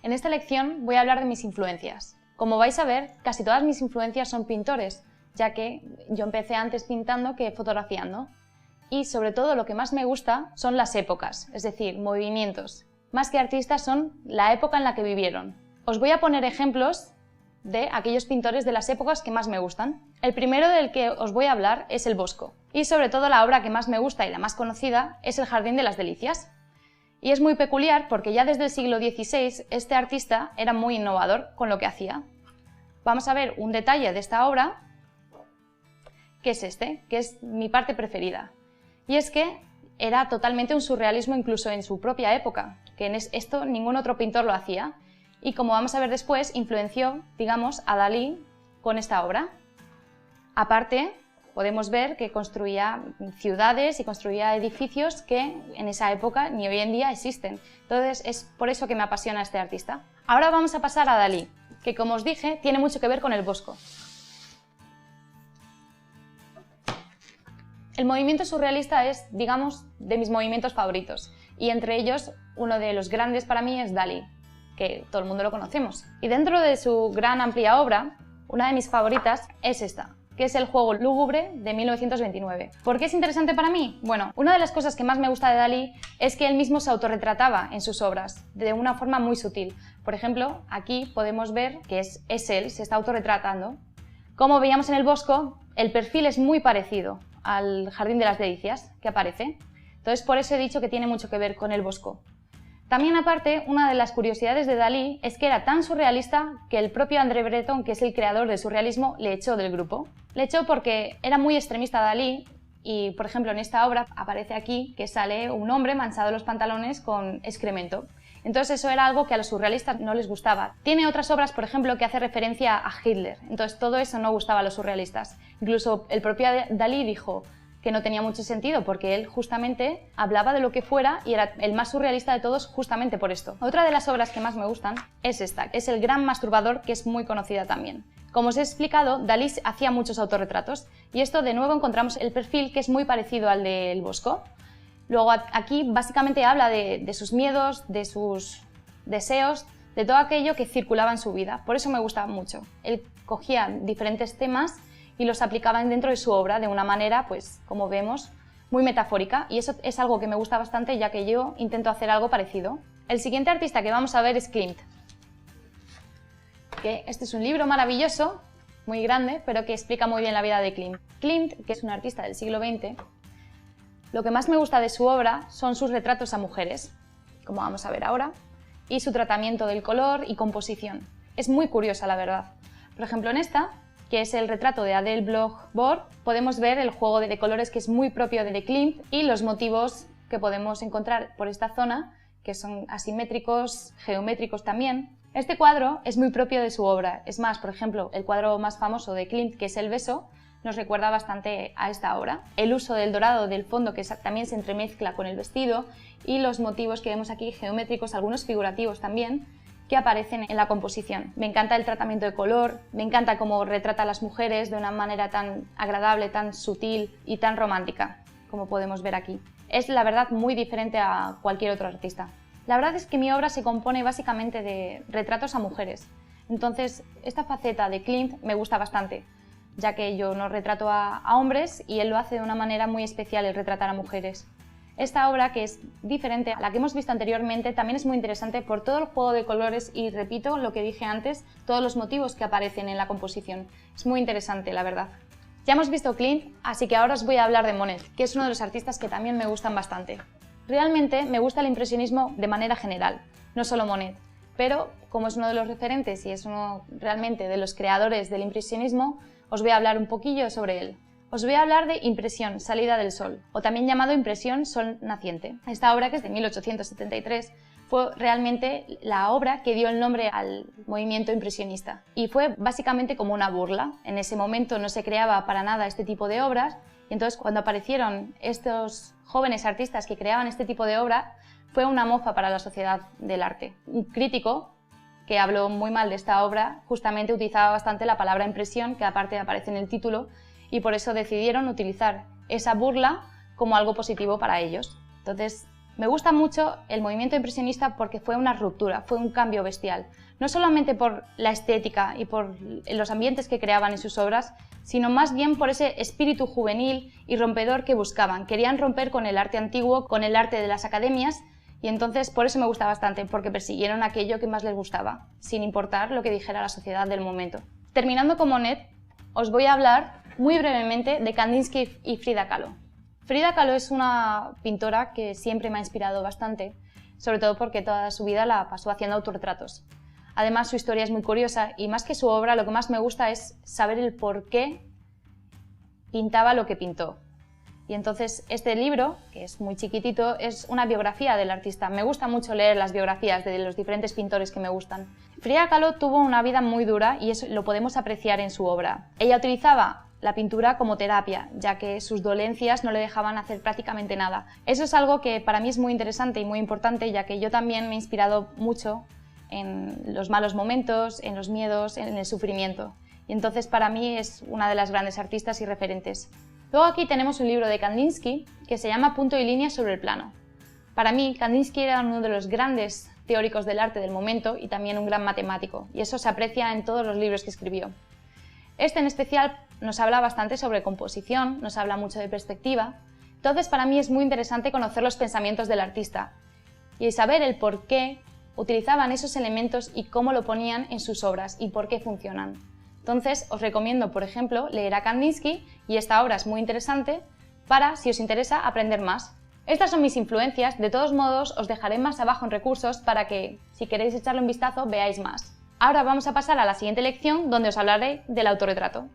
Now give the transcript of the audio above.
En esta lección voy a hablar de mis influencias. Como vais a ver, casi todas mis influencias son pintores, ya que yo empecé antes pintando que fotografiando. Y sobre todo lo que más me gusta son las épocas, es decir, movimientos. Más que artistas son la época en la que vivieron. Os voy a poner ejemplos de aquellos pintores de las épocas que más me gustan. El primero del que os voy a hablar es el Bosco. Y sobre todo la obra que más me gusta y la más conocida es el Jardín de las Delicias. Y es muy peculiar porque ya desde el siglo XVI este artista era muy innovador con lo que hacía. Vamos a ver un detalle de esta obra, que es este, que es mi parte preferida. Y es que era totalmente un surrealismo incluso en su propia época, que en esto ningún otro pintor lo hacía. Y como vamos a ver después, influenció, digamos, a Dalí con esta obra. Aparte, podemos ver que construía ciudades y construía edificios que en esa época ni hoy en día existen. Entonces es por eso que me apasiona este artista. Ahora vamos a pasar a Dalí, que como os dije, tiene mucho que ver con el Bosco. El movimiento surrealista es, digamos, de mis movimientos favoritos, y entre ellos uno de los grandes para mí es Dalí, que todo el mundo lo conocemos. Y dentro de su gran amplia obra, una de mis favoritas es esta, que es El juego lúgubre de 1929. ¿Por qué es interesante para mí? Bueno, una de las cosas que más me gusta de Dalí es que él mismo se autorretrataba en sus obras, de una forma muy sutil. Por ejemplo, aquí podemos ver que es él, se está autorretratando. Como veíamos en el Bosco, el perfil es muy parecido al Jardín de las Delicias que aparece. Entonces, por eso he dicho que tiene mucho que ver con el Bosco. También, aparte, una de las curiosidades de Dalí es que era tan surrealista que el propio André Breton, que es el creador del surrealismo, le echó del grupo. Le echó porque era muy extremista Dalí y, por ejemplo, en esta obra aparece aquí que sale un hombre manchado los pantalones con excremento. Entonces eso era algo que a los surrealistas no les gustaba. Tiene otras obras, por ejemplo, que hace referencia a Hitler. Entonces todo eso no gustaba a los surrealistas. Incluso el propio Dalí dijo que no tenía mucho sentido porque él justamente hablaba de lo que fuera y era el más surrealista de todos justamente por esto. Otra de las obras que más me gustan es esta, es El gran masturbador, que es muy conocida también. Como os he explicado, Dalí hacía muchos autorretratos y esto de nuevo encontramos el perfil que es muy parecido al del Bosco. Luego aquí básicamente habla de sus miedos, de sus deseos, de todo aquello que circulaba en su vida. Por eso me gustaba mucho. Él cogía diferentes temas y los aplicaba dentro de su obra de una manera, pues, como vemos, muy metafórica, y eso es algo que me gusta bastante, ya que yo intento hacer algo parecido. El siguiente artista que vamos a ver es Klimt. Este es un libro maravilloso, muy grande, pero que explica muy bien la vida de Klimt. Klimt, que es un artista del siglo XX, lo que más me gusta de su obra son sus retratos a mujeres, como vamos a ver ahora, y su tratamiento del color y composición. Es muy curiosa, la verdad. Por ejemplo, en esta, que es el retrato de Adele Bloch-Bord, podemos ver el juego de colores que es muy propio de Klimt y los motivos que podemos encontrar por esta zona, que son asimétricos, geométricos también. Este cuadro es muy propio de su obra. Es más, por ejemplo, el cuadro más famoso de Klimt, que es El beso, nos recuerda bastante a esta obra. El uso del dorado del fondo, que también se entremezcla con el vestido, y los motivos que vemos aquí geométricos, algunos figurativos también, que aparecen en la composición. Me encanta el tratamiento de color, me encanta cómo retrata a las mujeres de una manera tan agradable, tan sutil y tan romántica, como podemos ver aquí. Es la verdad muy diferente a cualquier otro artista. La verdad es que mi obra se compone básicamente de retratos a mujeres, entonces esta faceta de Klimt me gusta bastante, ya que yo no retrato a hombres y él lo hace de una manera muy especial, el retratar a mujeres. Esta obra, que es diferente a la que hemos visto anteriormente, también es muy interesante por todo el juego de colores y, repito lo que dije antes, todos los motivos que aparecen en la composición. Es muy interesante, la verdad. Ya hemos visto Klimt, así que ahora os voy a hablar de Monet, que es uno de los artistas que también me gustan bastante. Realmente me gusta el impresionismo de manera general, no solo Monet, pero como es uno de los referentes y es uno realmente de los creadores del impresionismo, os voy a hablar un poquillo sobre él. Os voy a hablar de Impresión, salida del sol, o también llamado Impresión, sol naciente. Esta obra, que es de 1873, fue realmente la obra que dio el nombre al movimiento impresionista. Y fue básicamente como una burla. En ese momento no se creaba para nada este tipo de obras, y entonces cuando aparecieron estos jóvenes artistas que creaban este tipo de obra, fue una mofa para la sociedad del arte. Un crítico que habló muy mal de esta obra justamente utilizaba bastante la palabra impresión, que aparte aparece en el título, y por eso decidieron utilizar esa burla como algo positivo para ellos. Entonces, Me gusta mucho el movimiento impresionista porque fue una ruptura, fue un cambio bestial. No solamente por la estética y por los ambientes que creaban en sus obras, sino más bien por ese espíritu juvenil y rompedor que buscaban. Querían romper con el arte antiguo, con el arte de las academias, y entonces por eso me gusta bastante, porque persiguieron aquello que más les gustaba, sin importar lo que dijera la sociedad del momento. Terminando con Monet, os voy a hablar muy brevemente de Kandinsky y Frida Kahlo. Frida Kahlo es una pintora que siempre me ha inspirado bastante, sobre todo porque toda su vida la pasó haciendo autorretratos. Además, su historia es muy curiosa y más que su obra, lo que más me gusta es saber el por qué pintaba lo que pintó. Y entonces este libro, que es muy chiquitito, es una biografía del artista. Me gusta mucho leer las biografías de los diferentes pintores que me gustan. Frida Kahlo tuvo una vida muy dura y eso lo podemos apreciar en su obra. Ella utilizaba la pintura como terapia, ya que sus dolencias no le dejaban hacer prácticamente nada. Eso es algo que para mí es muy interesante y muy importante, ya que yo también me he inspirado mucho en los malos momentos, en los miedos, en el sufrimiento. Y entonces para mí es una de las grandes artistas y referentes. Luego aquí tenemos un libro de Kandinsky que se llama Punto y línea sobre el plano. Para mí, Kandinsky era uno de los grandes teóricos del arte del momento y también un gran matemático, y eso se aprecia en todos los libros que escribió. Este en especial nos habla bastante sobre composición, nos habla mucho de perspectiva, entonces para mí es muy interesante conocer los pensamientos del artista y saber el por qué utilizaban esos elementos y cómo lo ponían en sus obras y por qué funcionan. Entonces os recomiendo, por ejemplo, leer a Kandinsky, y esta obra es muy interesante para, si os interesa, aprender más. Estas son mis influencias, de todos modos os dejaré más abajo en recursos para que, si queréis echarle un vistazo, veáis más. Ahora vamos a pasar a la siguiente lección, donde os hablaré del autorretrato.